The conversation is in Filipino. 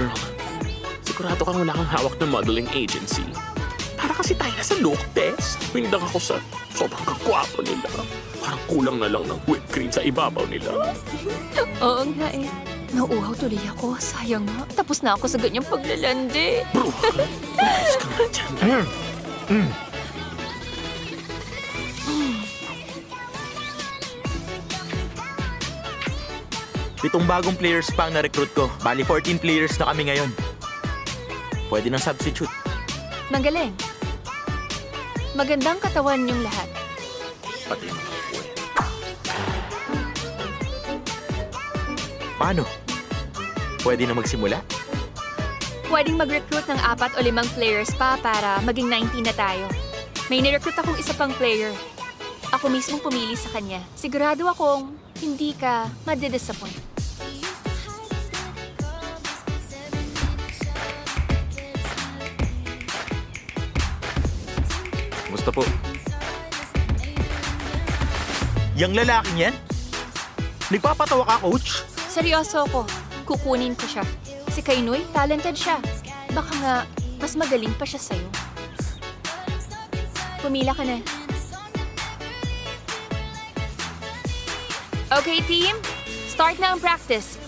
Girl, sigurado kang wala kang hawak ng modeling agency. Para kasi tayo sa look test. Pindang ako sa sobrang kagwapo nila. Parang kulang na lang ng whipped cream sa ibabaw nila. Oo nga eh. Nauuhaw tuloy ako. Sayang nga. Tapos na ako sa ganyang paglalandi. Bro, umayos ka nga dyan. Pitong bagong players pa ang na-recruit ko. Bali, 14 players na kami ngayon. Pwede ng substitute. Magaling. Magandang katawan yung lahat. Pati mga uwi. Paano? Pwede na magsimula? Pwedeng mag-recruit ng 4 o 5 players pa para maging 19 na tayo. May nirecruit akong isa pang player. Ako mismong pumili sa kanya. Sigurado akong hindi ka madidisappoint. Gusto po. Yang lalaking yan? Nagpapatawa ka, coach? Seryoso ako. Kukunin ko siya. Si Kainoy, talented siya. Baka nga, mas magaling pa siya sa'yo. Pumila ka na. Okay, team. Start na ang practice.